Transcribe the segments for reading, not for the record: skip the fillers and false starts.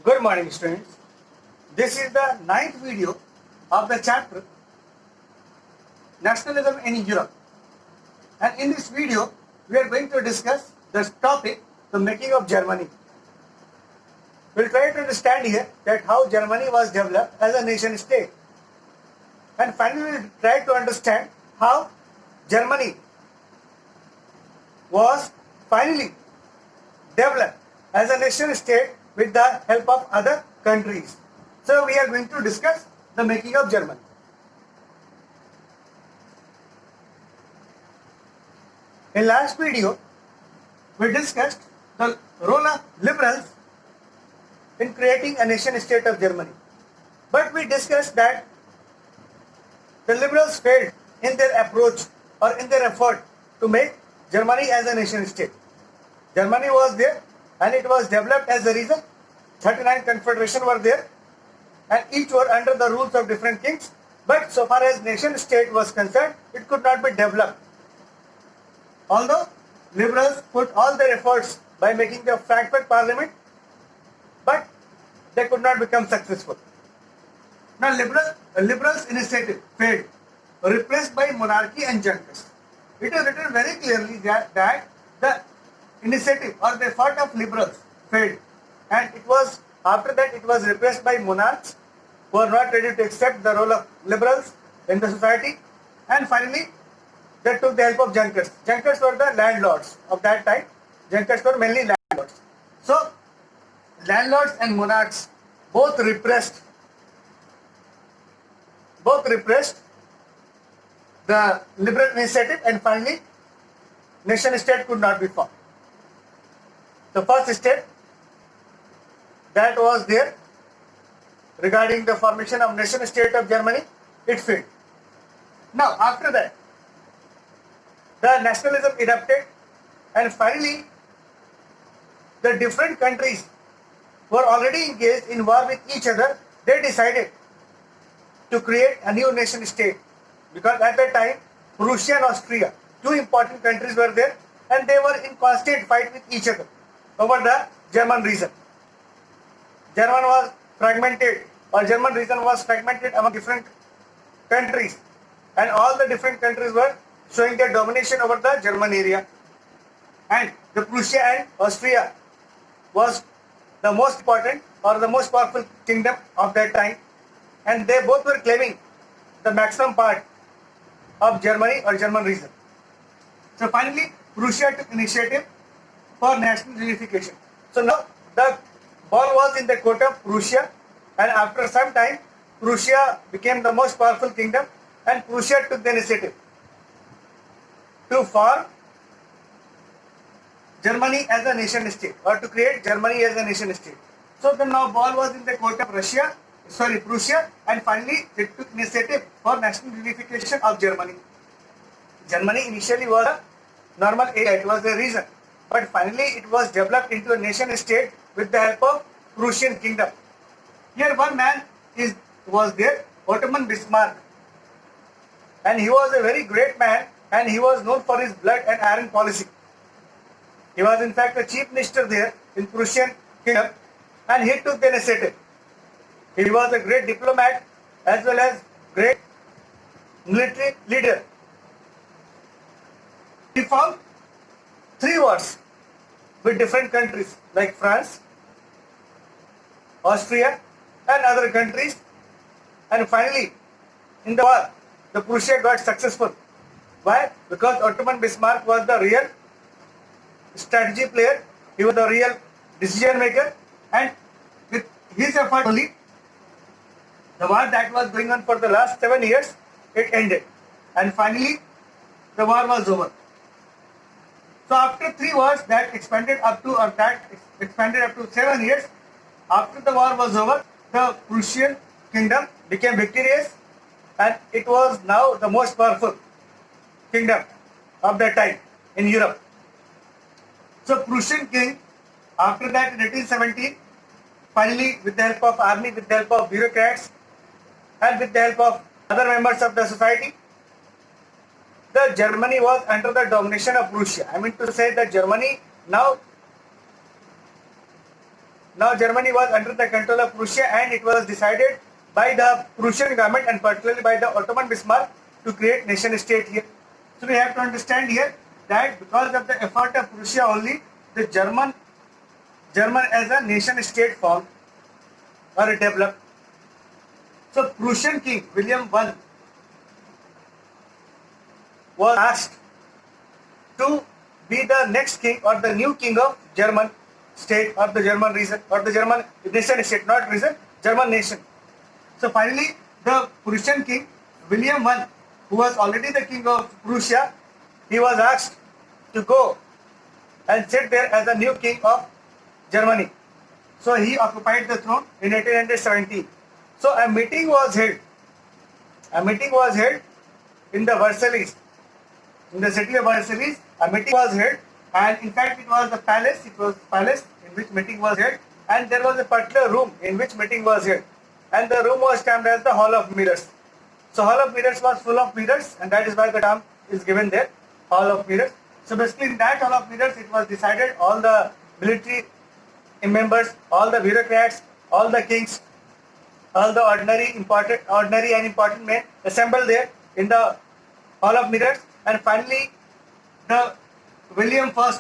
Good morning, students. This is the ninth video of the chapter Nationalism in Europe. And in this video, we are going to discuss the topic, the making of Germany. We'll try to understand here that how Germany was developed as a nation state. And finally, we'll try to understand how Germany was finally developed as a nation state with the help of other countries. So we are going to discuss the making of Germany. In last video, we discussed the role of liberals in creating a nation state of Germany. But we discussed that the liberals failed in their approach or in their effort to make Germany as a nation state. Germany was there and it was developed as a reason. 39 confederations were there and each were under the rules of different kings. But so far as nation state was concerned, it could not be developed. Although liberals put all their efforts by making the Frankfurt Parliament, but they could not become successful. Now liberals' initiative failed, replaced by monarchy and junkers. It is written very clearly that the initiative or the effort of liberals failed, and it was after that it was replaced by monarchs who are not ready to accept the role of liberals in the society, and finally they took the help of junkers. Junkers were the landlords of that time. Junkers were mainly landlords. So landlords and monarchs both repressed the liberal initiative, and finally nation state could not be formed. The first step that was there regarding the formation of nation state of Germany, it failed. Now after that, the nationalism erupted, and finally the different countries were already engaged in war with each other. They decided to create a new nation state, because at that time Prussia and Austria, two important countries were there, and they were in constant fight with each other over the German region. German region was fragmented among different countries, and all the different countries were showing their domination over the German area. And the Prussia and Austria was the most important or the most powerful kingdom of that time, and they both were claiming the maximum part of Germany or German region. So finally, Prussia took initiative for national unification. So now the ball was in the court of Prussia, and after some time, Prussia became the most powerful kingdom, and Prussia took the initiative to form Germany as a nation state, or to create Germany as a nation state. So the now ball was in the court of Prussia, and finally it took initiative for national unification of Germany. Germany initially was a normal area, it was a region, but finally it was developed into a nation state with the help of Prussian kingdom. Here one man was there, Ottoman Bismarck, and he was a very great man, and he was known for his blood and iron policy. He was in fact a chief minister there in Prussian kingdom, and he took the initiative. He was a great diplomat as well as great military leader. He formed 3 wars with different countries like France, Austria and other countries, and finally in the war the Prussia got successful. Why? Because Ottoman Bismarck was the real strategy player, he was the real decision maker, and with his effort only the war that was going on for the last 7 years, it ended, and finally the war was over. So after 3 wars that expanded up to 7 years, after the war was over, the Prussian kingdom became victorious, and it was now the most powerful kingdom of that time in Europe. So Prussian king, after that in 1817, finally with the help of army, with the help of bureaucrats, and with the help of other members of the society, the Germany was under the domination of Prussia. I mean to say that Germany now Now Germany was under the control of Prussia, and it was decided by the Prussian government and particularly by the Ottoman Bismarck to create nation state here. So we have to understand here that because of the effort of Prussia only, the German as a nation state formed or developed. So Prussian king William I was asked to be the next king or the new king of German state or the German region or the German nation state, not region, German nation. So finally, the Prussian king William I, who was already the king of Prussia, he was asked to go and sit there as the new king of Germany. So he occupied the throne in 1817. So a meeting was held. A meeting was held in the Versailles, in the city of Versailles. A meeting was held, and in fact it was the palace. It was palace in which meeting was held, and there was a particular room in which meeting was held, and the room was termed as the Hall of Mirrors. So Hall of Mirrors was full of mirrors, and that is why the term is given there, Hall of Mirrors. So basically in that Hall of Mirrors, it was decided all the military members, all the bureaucrats, all the kings, all the ordinary and important men assembled there in the Hall of Mirrors, and finally the William I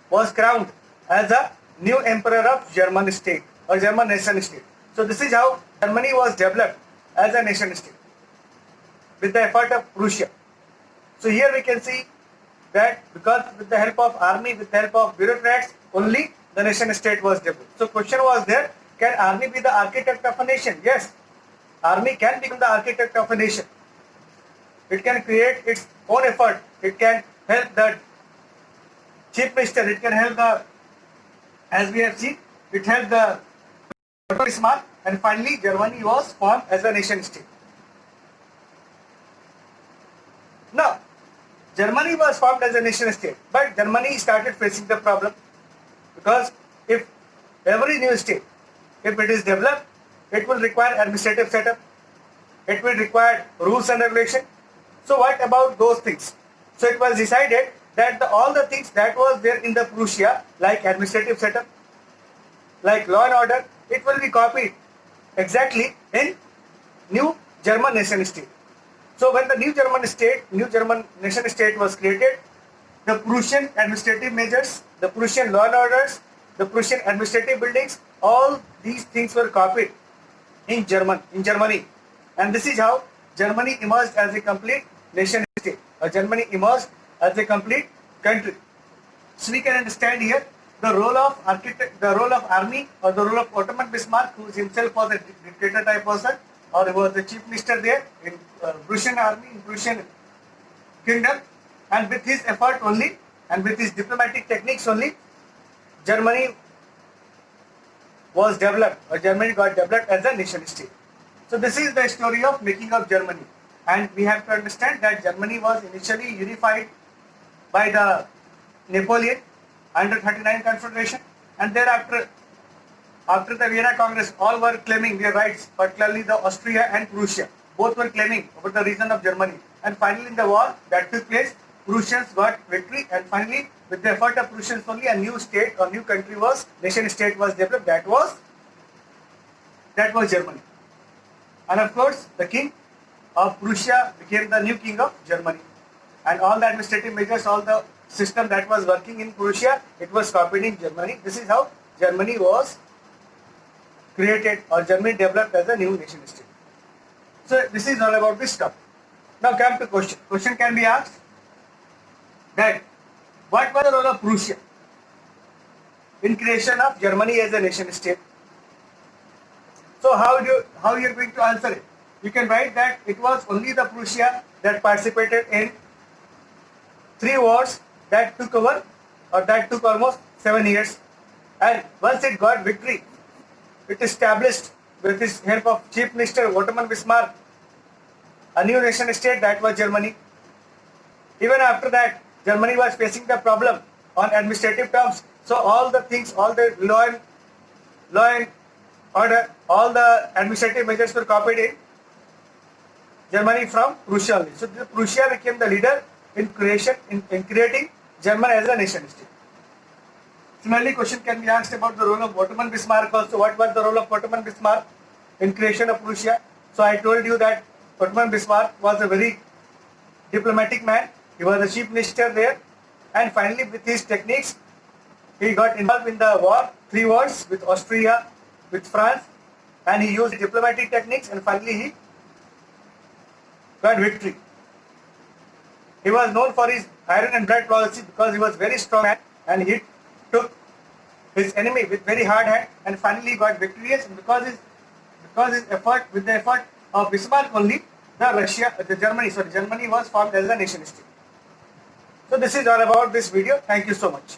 was crowned as a new emperor of German state or German nation state. So this is how Germany was developed as a nation state with the effort of Prussia. So here we can see that because with the help of army, with the help of bureaucrats, only the nation state was developed. So question was there, can army be the architect of a nation? Yes, army can become the architect of a nation. It can create its own effort. It can help the chief minister. It can help the, as we have seen, it helped the Bismarck, and finally Germany was formed as a nation state. Now, Germany was formed as a nation state, but Germany started facing the problem because if every new state, if it is developed, it will require administrative setup, it will require rules and regulation. So what about those things? So it was decided that all the things that was there in the Prussia, like administrative setup, like law and order, it will be copied exactly in new German nation state. So when the new German nation state was created, the Prussian administrative measures, the Prussian law and orders, the Prussian administrative buildings, all these things were copied in Germany. And this is how Germany emerged as a complete nation state, or Germany emerged as a complete country. So we can understand here the role of army, or the role of Ottoman Bismarck, who himself was a dictator type person, or he was the chief minister there in Prussian army, in Prussian kingdom, and with his effort only, and with his diplomatic techniques only, Germany was developed, or Germany got developed as a nation state. So this is the story of making of Germany, and we have to understand that Germany was initially unified by the Napoleon under 39 Confederation, and thereafter, after the Vienna Congress, all were claiming their rights, particularly the Austria and Prussia, both were claiming over the region of Germany. And finally in the war that took place, Prussians got victory, and finally with the effort of Prussians only, a new state or new country was, nation state was developed, that was Germany. And of course the king of Prussia became the new king of Germany, and all the administrative measures, all the system that was working in Prussia, it was copied in Germany. This is how Germany was created, or Germany developed as a new nation state. So this is all about this topic. Now come to question. Question can be asked that what was the role of Prussia in creation of Germany as a nation state? So how you are going to answer it? You can write that it was only the Prussia that participated in 3 wars that took over, or that took almost 7 years, and once it got victory, it established with his help of Chief Minister Ottoman Bismarck a new nation state, that was Germany. Even after that, Germany was facing the problem on administrative terms. So all the things, all the law and order, all the administrative measures were copied in Germany from Prussia only. So Prussia became the leader in creating Germany as a nation state. Similarly, question can be asked about the role of Ottoman Bismarck also. What was the role of Ottoman Bismarck in creation of Prussia? So I told you that Ottoman Bismarck was a very diplomatic man. He was the chief minister there, and finally with his techniques, he got involved in the war, 3 wars with Austria, with France, and he used diplomatic techniques, and finally he got victory. He was known for his iron and blood policy because he was very strong man, and he took his enemy with very hard hand, and finally he got victorious. And because his effort, with the effort of Bismarck only, Germany was formed as a nation state. So this is all about this video. Thank you so much.